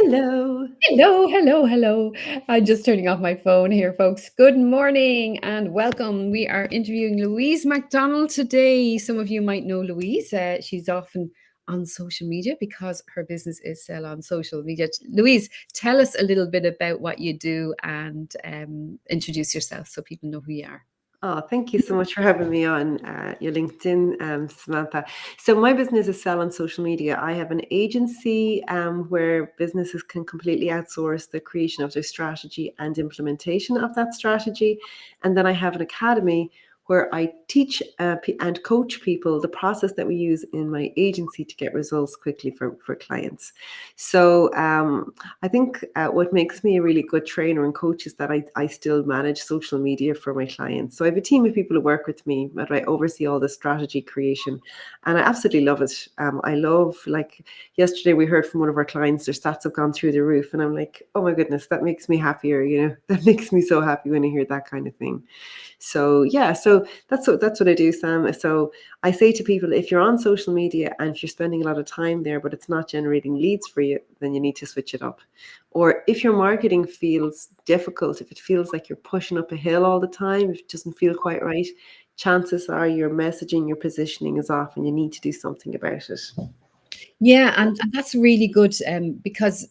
Hello. Hello, hello, hello. I'm just turning off my phone here, folks. Good morning and welcome. We are interviewing Louise McDonnell today. Some of you might know Louise. She's often on social media because her business is Sell on Social Media. Louise, tell us a little bit about what you do and introduce yourself so people know who you are. Oh, thank you so much for having me on your LinkedIn, Samantha. So my business is Sell on Social Media. I have an agency where businesses can completely outsource the creation of their strategy and implementation of that strategy. And then I have an academy where I teach and coach people the process that we use in my agency to get results quickly for clients. So I think what makes me a really good trainer and coach is that I still manage social media for my clients. So I have a team of people who work with me, but I oversee all the strategy creation, and I absolutely love it. I love, like yesterday we heard from one of our clients, their stats have gone through the roof, and I'm like, oh my goodness, that makes me happier. That makes me so happy when I hear that kind of thing. So yeah, so that's what I do, Sam. So I say to people, if you're on social media and if you're spending a lot of time there, but it's not generating leads for you, then you need to switch it up. Or if your marketing feels difficult, if it feels like you're pushing up a hill all the time, if it doesn't feel quite right, chances are your messaging, your positioning is off and you need to do something about it. Yeah, and that's really good because,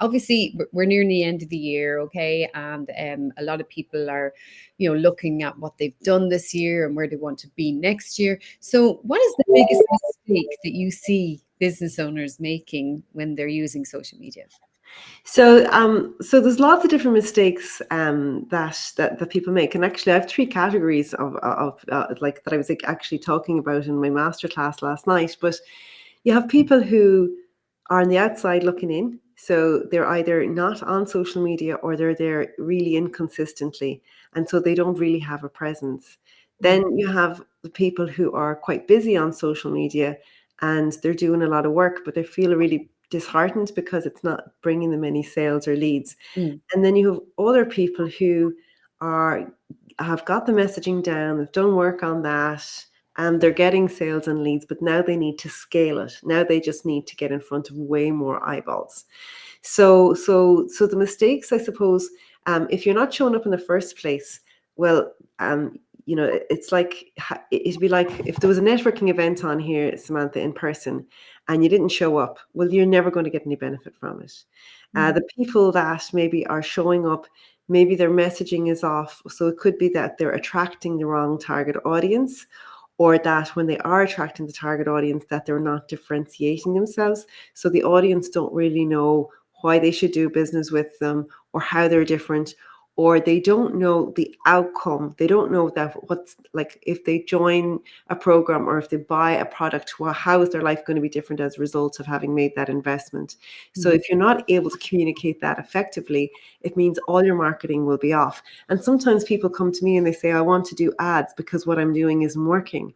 obviously we're nearing the end of the year, okay? And a lot of people are, looking at what they've done this year and where they want to be next year. So, what is the biggest mistake that you see business owners making when they're using social media? So there's lots of different mistakes that people make, and actually, I have three categories of like that I was like actually talking about in my masterclass last night. But you have people who are on the outside looking in, so they're either not on social media or they're there really inconsistently, and so they don't really have a presence. Mm. Then you have the people who are quite busy on social media and they're doing a lot of work, but they feel really disheartened because it's not bringing them any sales or leads. Mm. And then you have other people who are have got the messaging down, they've done work on that, and they're getting sales and leads, but now they need to scale it. Now they just need to get in front of way more eyeballs. So the mistakes, I suppose, if you're not showing up in the first place, well, it's like it'd be like if there was a networking event on here, Samantha, in person, and you didn't show up. Well, you're never going to get any benefit from it. Mm. The people that maybe are showing up, maybe their messaging is off. So it could be that they're attracting the wrong target audience, or that when they are attracting the target audience, that they're not differentiating themselves. So the audience don't really know why they should do business with them or how they're different, or they don't know the outcome. They don't know that what's like if they join a program or if they buy a product, well, how is their life going to be different as a result of having made that investment? So Mm. if you're not able to communicate that effectively, it means all your marketing will be off. And sometimes people come to me and they say, I want to do ads because what I'm doing isn't working.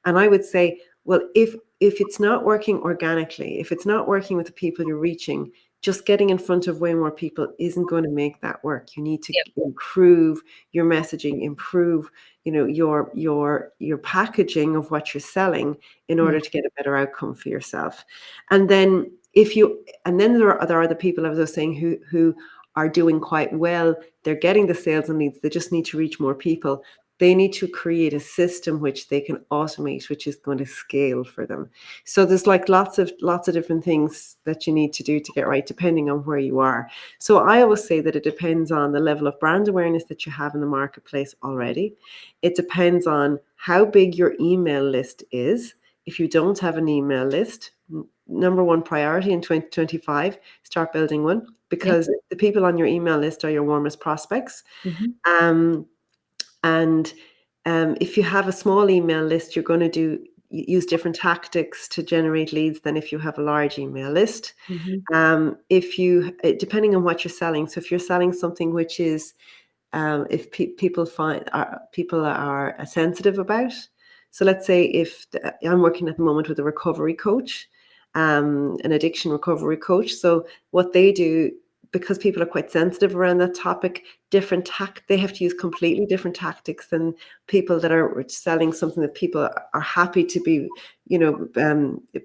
And I would say, well, if it's not working organically, if it's not working with the people you're reaching, just getting in front of way more people isn't going to make that work. You need to Yep. improve your messaging, improve, your packaging of what you're selling in Mm. order to get a better outcome for yourself. And then there are the people, as I was saying, who are doing quite well. They're getting the sales and leads. They just need to reach more people. They need to create a system which they can automate, which is going to scale for them. So there's like lots of different things that you need to do to get right, depending on where you are. So I always say that it depends on the level of brand awareness that you have in the marketplace already. It depends on how big your email list is. If you don't have an email list, number one priority in 2025, start building one, Yep. because the people on your email list are your warmest prospects. Hmm. Um, and if you have a small email list, you're going to use different tactics to generate leads than if you have a large email list. Hmm. If you, depending on what you're selling, so if you're selling something which is, if people are sensitive about. So let's say if I'm working at the moment with a recovery coach, an addiction recovery coach. So what they do because people are quite sensitive around that topic, they have to use completely different tactics than people that are selling something that people are happy to be,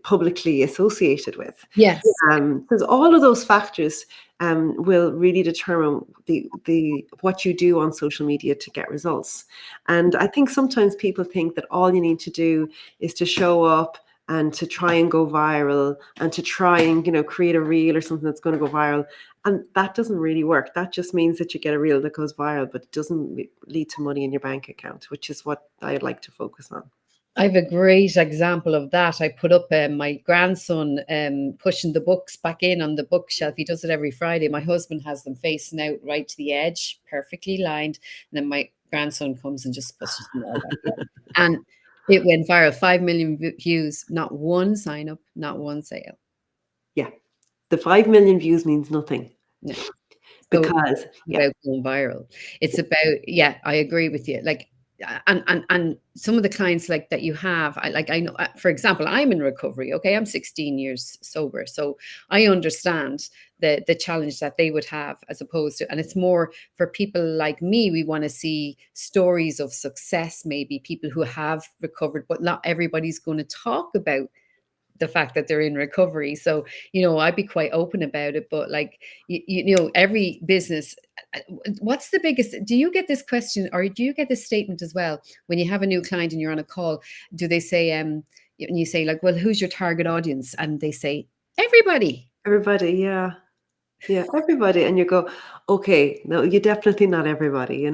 publicly associated with. Yes. Because all of those factors will really determine the what you do on social media to get results. And I think sometimes people think that all you need to do is to show up and to try and go viral and to try and create a reel or something that's going to go viral. And that doesn't really work. That just means that you get a reel that goes viral, but it doesn't lead to money in your bank account, which is what I'd like to focus on. I have a great example of that. I put up my grandson pushing the books back in on the bookshelf. He does it every Friday. My husband has them facing out right to the edge, perfectly lined. And then my grandson comes and just pushes them all back in. And it went viral, 5 million views, not one sign up, not one sale. Yeah. The 5 million views means nothing. No. So Because, yeah. about going viral. It's about, yeah, I agree with you. Like, and some of the clients like that you have, I know, for example, I'm in recovery. Okay, I'm 16 years sober, so I understand the challenge that they would have as opposed to, and it's more for people like me. We want to see stories of success, maybe people who have recovered, but not everybody's going to talk about the fact that they're in recovery. So, I'd be quite open about it, but like, every business, what's the biggest, do you get this question or do you get this statement as well when you have a new client and you're on a call? Do they say, and you say like, well, who's your target audience? And they say, everybody. Everybody, yeah. Yeah, everybody. And you go, okay, no, you're definitely not everybody.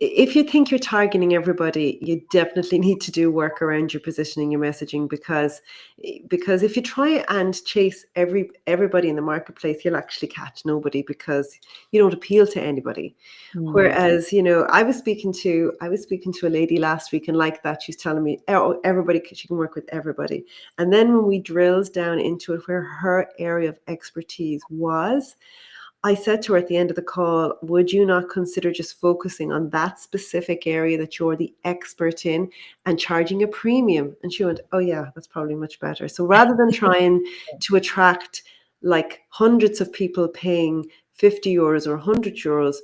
If you think you're targeting everybody, you definitely need to do work around your positioning, your messaging, because if you try and chase everybody in the marketplace, you'll actually catch nobody because you don't appeal to anybody. Whereas, I was speaking to a lady last week, and like that, she's telling me, oh, everybody, she can work with everybody. And then when we drilled down into it, where her area of expertise was, I said to her at the end of the call, would you not consider just focusing on that specific area that you're the expert in and charging a premium? And she went, oh yeah, that's probably much better. So rather than trying to attract like hundreds of people paying 50 euros or 100 euros,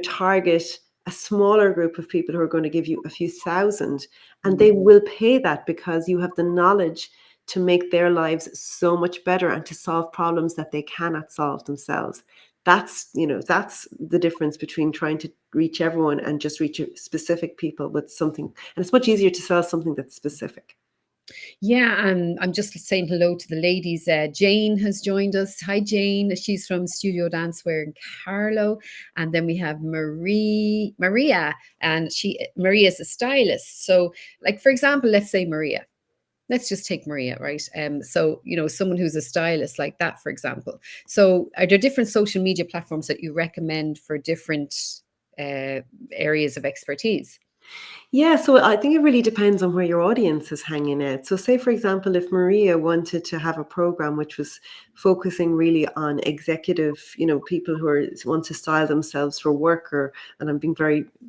target a smaller group of people who are going to give you a few thousand, and they will pay that because you have the knowledge to make their lives so much better and to solve problems that they cannot solve themselves. That's the difference between trying to reach everyone and just reach specific people with something. And it's much easier to sell something that's specific. Yeah, and I'm just saying hello to the ladies. Jane has joined us. Hi, Jane. She's from Studio Dancewear in Carlow. And then we have Maria, and Maria's a stylist. So, like, for example, let's say Maria. Let's just take Maria, right? So, someone who's a stylist like that, for example. So, are there different social media platforms that you recommend for different areas of expertise? Yeah, so I think it really depends on where your audience is hanging out. So, say, for example, if Maria wanted to have a program which was focusing really on executive, people who want to style themselves for work, and I'm being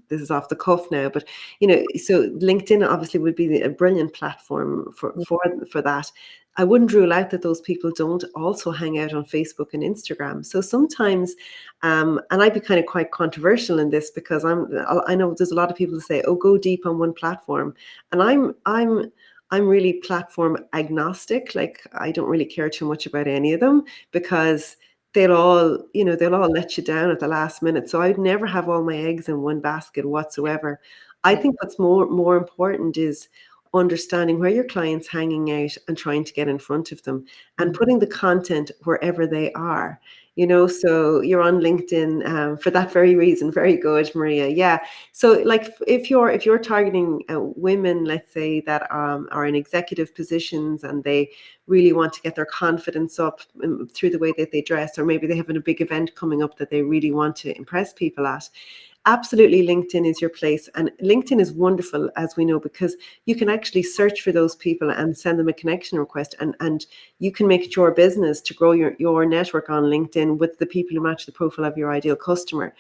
this is off the cuff now, but, so LinkedIn obviously would be a brilliant platform for that. I wouldn't rule out that those people don't also hang out on Facebook and Instagram. So sometimes, and I'd be kind of quite controversial in this because I know there's a lot of people who say, "Oh, go deep on one platform," and I'm really platform agnostic. Like I don't really care too much about any of them because they'll all let you down at the last minute. So I'd never have all my eggs in one basket whatsoever. I think what's more important is understanding where your client's hanging out and trying to get in front of them and putting the content wherever they are. So you're on LinkedIn for that very reason. Very good, Maria. Yeah. So like if you're targeting women, let's say that are in executive positions and they really want to get their confidence up through the way that they dress, or maybe they have a big event coming up that they really want to impress people at, absolutely LinkedIn is your place. And LinkedIn is wonderful, as we know, because you can actually search for those people and send them a connection request, and you can make it your business to grow your network on LinkedIn with the people who match the profile of your ideal customer.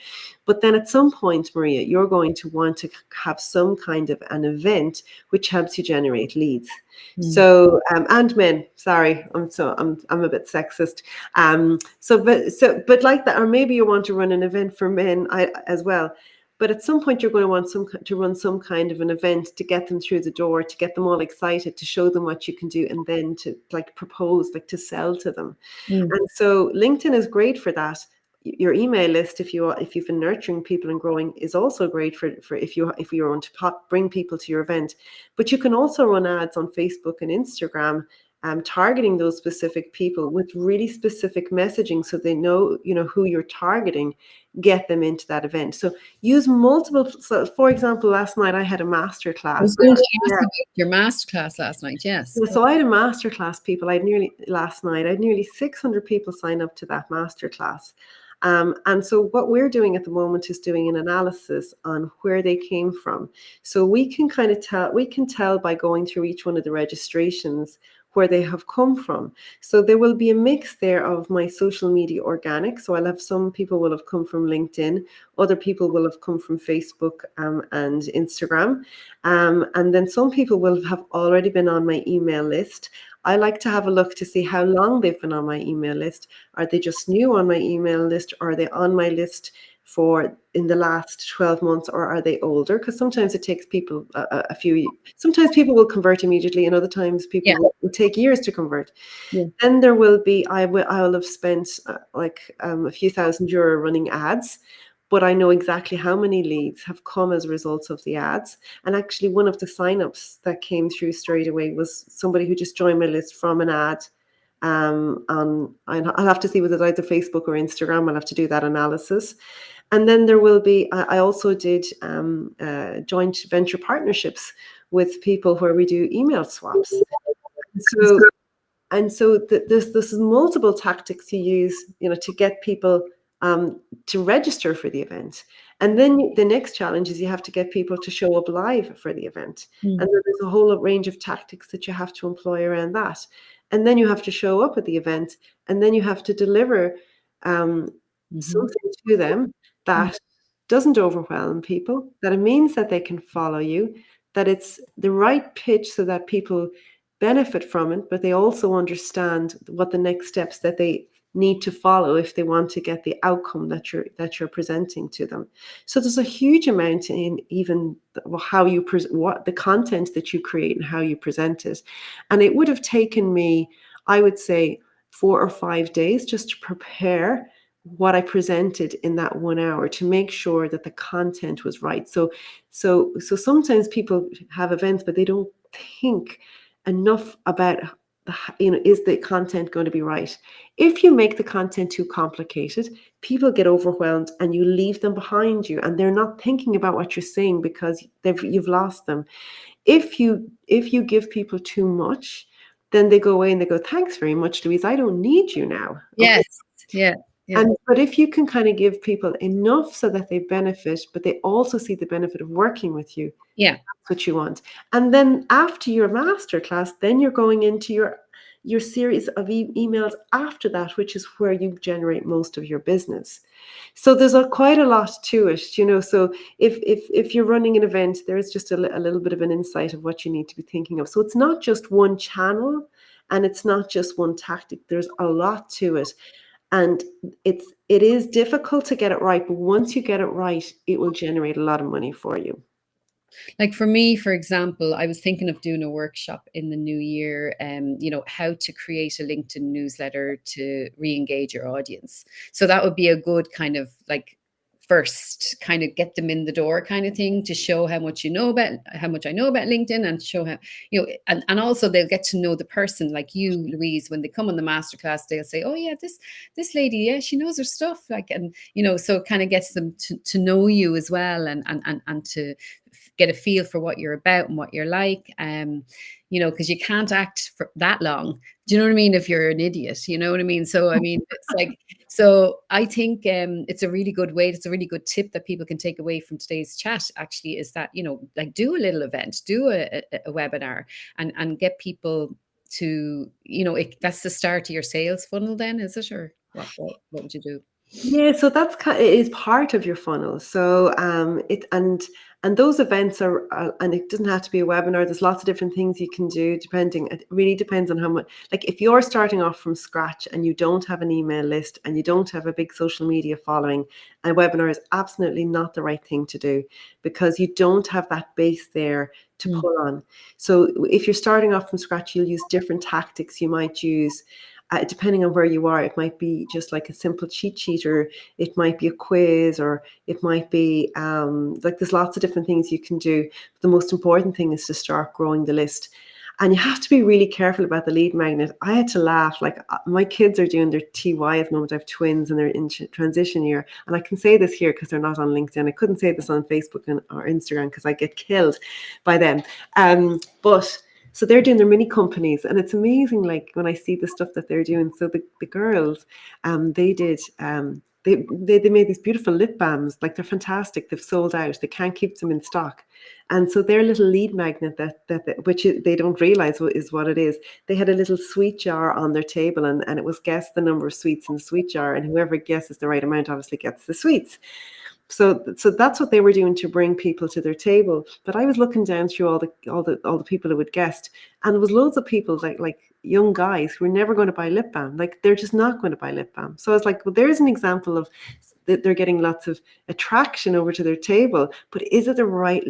But then at some point, Maria, you're going to want to have some kind of an event which helps you generate leads. Mm. So and men, sorry, I'm a bit sexist. But like that, or maybe you want to run an event for men as well. But at some point, you're going to want to run some kind of an event to get them through the door, to get them all excited, to show them what you can do, and then to like propose, like to sell to them. Mm. And so LinkedIn is great for that. Your email list, if you've been nurturing people and growing, is also great for if you want to bring people to your event. But you can also run ads on Facebook and Instagram, targeting those specific people with really specific messaging, so they know who you're targeting. Get them into that event. So use multiple. So, for example, last night I had a master I was class. going to ask about your masterclass last night. Yes. So I had a masterclass. People, I had nearly last night. I had nearly 600 people sign up to that masterclass. And so what we're doing at the moment is doing an analysis on where they came from. So we can kind of tell. We can tell by going through each one of the registrations where they have come from. So there will be a mix there of my social media organic. So I'll have some people will have come from LinkedIn, other people will have come from Facebook and Instagram. And then some people will have already been on my email list. I like to have a look to see how long they've been on my email list. Are they just new on my email list? Or are they on my list for in the last 12 months, or are they older? Because sometimes it takes people a few, sometimes people will convert immediately, and other times Yeah. people will take years to convert. Yeah. Then there will be, I will have spent a few €1,000 running ads, but I know exactly how many leads have come as a result of the ads. And actually, one of the signups that came through straight away was somebody who just joined my list from an ad. I'll have to see whether it's either Facebook or Instagram. I'll have to do that analysis. And then there will be, I also did joint venture partnerships with people where we do email swaps. So this is multiple tactics you use, to get people to register for the event. And then the next challenge is you have to get people to show up live for the event. Mm. And then there's a whole range of tactics that you have to employ around that. And then you have to show up at the event, and then you have to deliver something to them that doesn't overwhelm people, that it means that they can follow you, that it's the right pitch so that people benefit from it, but they also understand what the next steps that they need to follow if they want to get the outcome that you're presenting to them. So there's a huge amount in even how you what the content that you create and how you present it. And it would have taken me, I would say, 4 or 5 days just to prepare what I presented in that 1 hour, to make sure that the content was right. So sometimes people have events, but they don't think enough about is the content going to be right? If you make the content too complicated, people get overwhelmed and you leave them behind you, and they're not thinking about what you're saying because you've lost them. If you give people too much, then they go away and they go, thanks very much, Louise, I don't need you now. Okay. Yes. Yeah. Yeah. But if you can kind of give people enough so that they benefit, but they also see the benefit of working with you, Yeah. that's what you want. And then after your masterclass, then you're going into your series of emails after that, which is where you generate most of your business. So there's quite a lot to it. So if you're running an event, there's just a little bit of an insight of what you need to be thinking of. So it's not just one channel, and it's not just one tactic. There's a lot to it. And it is difficult to get it right, but once you get it right, it will generate a lot of money for you. Like for me, for example, I was thinking of doing a workshop in the new year, how to create a LinkedIn newsletter to re-engage your audience. So that would be a good kind of like first kind of get them in the door kind of thing, to show how much how much I know about LinkedIn, and show how, and also they'll get to know the person, like you, Louise. When they come on the masterclass, they'll say, oh yeah, this lady, yeah, she knows her stuff, like, and so it kind of gets them to know you as well, and to get a feel for what you're about and what you're like, because you can't act for that long. Do you know what I mean? If you're an idiot, you know what I mean? So, I mean, it's like, so I think it's a really good way. It's a really good tip that people can take away from today's chat, actually, is that, like, do a little event, do a webinar, and get people to, that's the start of your sales funnel then, is it? Or what would you do? Yeah, so that's it is part of your funnel. So it and those events and it doesn't have to be a webinar. There's lots of different things you can do depending. It really depends on how much. Like if you're starting off from scratch and you don't have an email list and you don't have a big social media following, a webinar is absolutely not the right thing to do because you don't have that base there to Mm, pull on. So if you're starting off from scratch, you'll use different tactics. You might use depending on where you are, it might be just like a simple cheat sheet, or it might be a quiz, or it might be like there's lots of different things you can do. The most important thing is to start growing the list. And you have to be really careful about the lead magnet. I had to laugh. Like my kids are doing their TY at the moment. I have twins and they're in transition year. And I can say this here because they're not on LinkedIn. I couldn't say this on Facebook or Instagram because I get killed by them. But so they're doing their mini companies, and it's amazing. Like when I see the stuff that they're doing. So the girls, they did. They made these beautiful lip balms. Like they're fantastic. They've sold out. They can't keep them in stock, and so their little lead magnet which they don't realize is what it is. They had a little sweet jar on their table, and it was guess the number of sweets in the sweet jar, and whoever guesses the right amount obviously gets the sweets. So that's what they were doing to bring people to their table. But I was looking down through all the people who had guessed, and there was loads of people like young guys who were never going to buy lip balm. Like they're just not going to buy lip balm. So I was like, well, there's an example of that they're getting lots of attraction over to their table, but is it the right?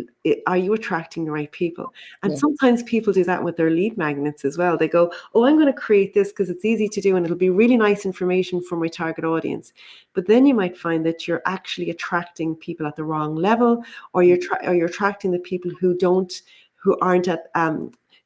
Are you attracting the right people? And yeah. sometimes people do that with their lead magnets as well. They go, oh, I'm going to create this because it's easy to do and it'll be really nice information for my target audience. But then you might find that you're actually attracting people at the wrong level, or you're attracting the people who aren't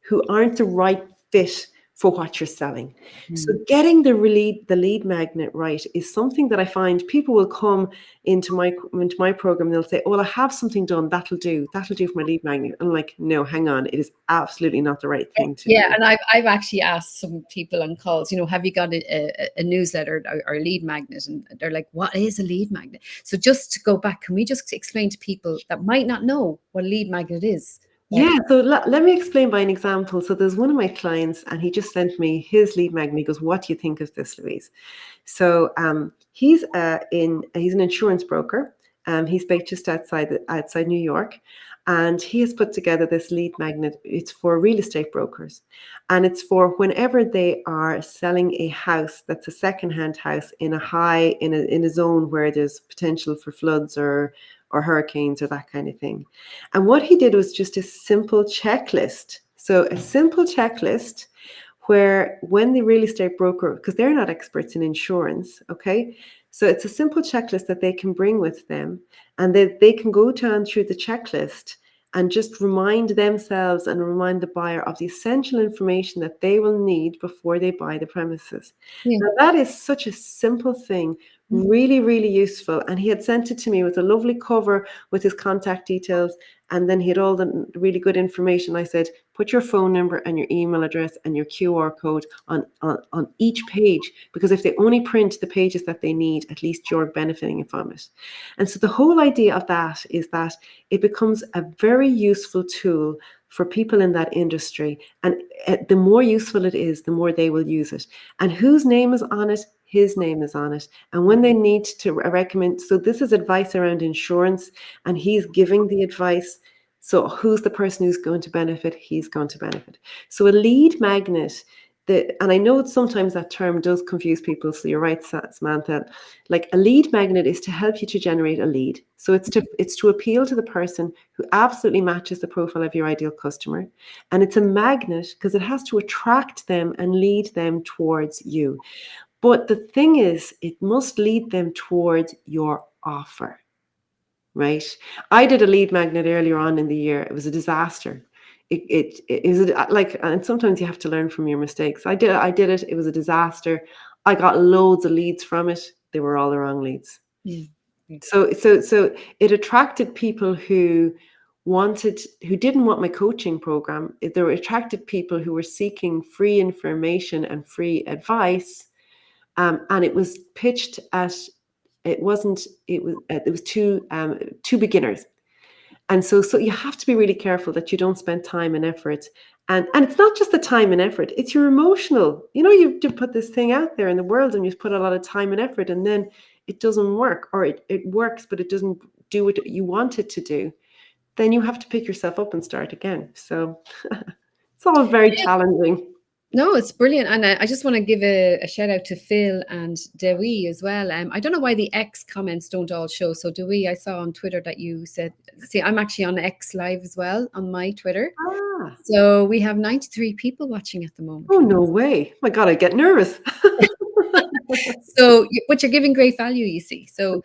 who aren't the right fit for what you're selling. So Mm, getting the lead magnet right is something that I find people will come into my program. They'll say, "Oh, well, I have something done. That'll do for my lead magnet." I'm like, "No, hang on. It is absolutely not the right thing to yeah, do." and I've actually asked some people on calls, have you got a newsletter or a lead magnet? And they're like, what is a lead magnet? So just to go back, can we just explain to people that might not know what a lead magnet is? Yeah, so let me explain by an example. So there's one of my clients, and he just sent me his lead magnet. He goes, "What do you think of this, Louise?" So he's an insurance broker. He's based just outside New York, and he has put together this lead magnet. It's for real estate brokers, and it's for whenever they are selling a house that's a secondhand house in a zone where there's potential for floods or hurricanes or that kind of thing. And what he did was just a simple checklist. So a simple checklist where when the real estate broker, because they're not experts in insurance, okay? So it's a simple checklist that they can bring with them, and they can go down through the checklist and just remind themselves and remind the buyer of the essential information that they will need before they buy the premises. Yeah. Now, that is such a simple thing, really, really useful. And he had sent it to me with a lovely cover with his contact details. And then he had all the really good information. I said, put your phone number and your email address and your QR code on each page, because if they only print the pages that they need, at least you're benefiting from it. And so the whole idea of that is that it becomes a very useful tool for people in that industry. And the more useful it is, the more they will use it. And whose name is on it? His name is on it. And when they need to recommend, so this is advice around insurance, and he's giving the advice. So who's the person who's going to benefit? He's going to benefit. So a lead magnet, and I know sometimes that term does confuse people. So you're right, Samantha. Like a lead magnet is to help you to generate a lead. So it's to appeal to the person who absolutely matches the profile of your ideal customer. And it's a magnet because it has to attract them and lead them towards you. But the thing is, it must lead them towards your offer, right? I did a lead magnet earlier on in the year. It was a disaster. It was like, and sometimes you have to learn from your mistakes. I did it. It was a disaster. I got loads of leads from it. They were all the wrong leads. Yeah. Yeah. So it attracted people who didn't want my coaching program. They were attracted people who were seeking free information and free advice. And it was pitched at, it was two beginners. And so you have to be really careful that you don't spend time and effort. And it's not just the time and effort, it's your emotional. You put this thing out there in the world and you put a lot of time and effort, and then it doesn't work, or it works, but it doesn't do what you want it to do, then you have to pick yourself up and start again. So it's all very challenging. No, it's brilliant. And I just want to give a shout out to Phil and Dewi as well. I don't know why the X comments don't all show. So Dewi, I saw on Twitter that you said, see, I'm actually on X Live as well on my Twitter. Ah, So we have 93 people watching at the moment. oh, no way. My God, I get nervous. So, but you're giving great value, you see. So,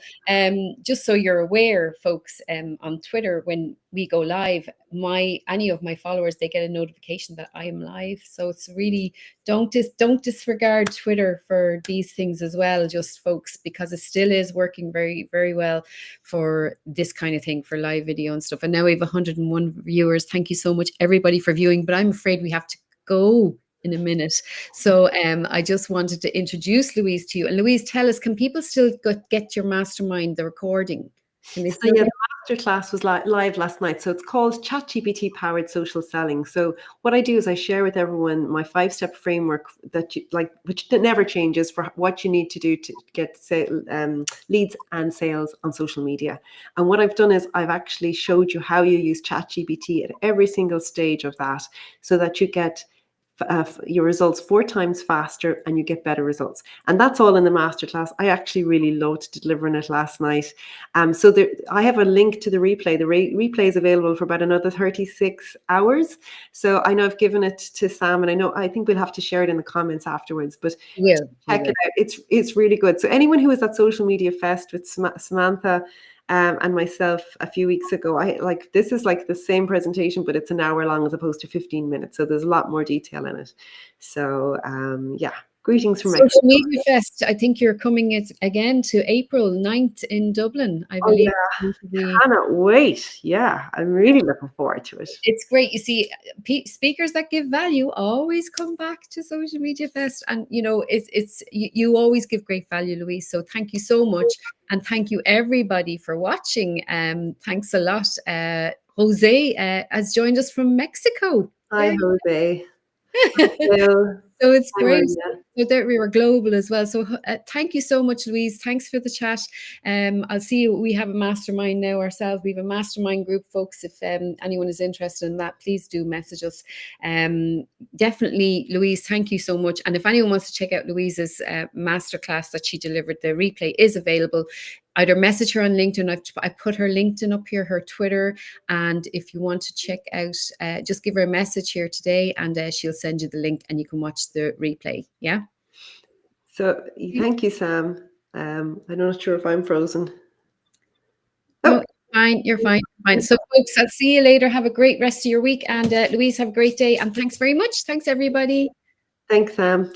just so you're aware, folks, on Twitter, when we go live, any of my followers, they get a notification that I am live. So it's really, don't disregard Twitter for these things as well, just folks, because it still is working very, very well for this kind of thing, for live video and stuff. And now we have 101 viewers. Thank you so much, everybody, for viewing. But I'm afraid we have to go in a minute. So I just wanted to introduce Louise to you. And Louise, tell us, can people still get your mastermind, the recording? Can they So still yeah, the masterclass was live last night. So it's called ChatGPT Powered Social Selling. So what I do is I share with everyone my 5-step framework that you like, which never changes, for what you need to do to get leads and sales on social media. And what I've done is I've actually showed you how you use ChatGPT at every single stage of that, so that you get your results 4 times faster and you get better results. And that's all in the masterclass. I actually really loved delivering it last night. So I have a link to the replay. The replay is available for about another 36 hours. So I know I've given it to Sam, and I think we'll have to share it in the comments afterwards. But check it out. It's really good. So anyone who was at Social Media Fest with Samantha and myself a few weeks ago, this is like the same presentation, but it's an hour long as opposed to 15 minutes. So there's a lot more detail in it. So yeah, greetings from Social Media Fest. I think you're coming again to April 9th in Dublin, I believe. Oh, yeah. Cannot wait. Yeah, I'm really looking forward to it. It's great. You see, speakers that give value always come back to Social Media Fest, and it's you always give great value, Louise. So thank you so much, and thank you everybody for watching. Thanks a lot. Jose has joined us from Mexico. Hi, Jose. So it's great. So that we were global as well. So thank you so much, Louise. Thanks for the chat. I'll see you. We have a mastermind now ourselves. We have a mastermind group, folks. If anyone is interested in that, please do message us. Definitely, Louise, thank you so much. And if anyone wants to check out Louise's masterclass that she delivered, the replay is available. Either message her on LinkedIn. I put her LinkedIn up here, her Twitter. And if you want to check out, just give her a message here today, and she'll send you the link and you can watch the replay. Yeah. So thank you, Sam. I'm not sure if I'm frozen. No, fine. You're fine. Fine. So folks, I'll see you later. Have a great rest of your week. And Louise, have a great day. And thanks very much. Thanks, everybody. Thanks, Sam.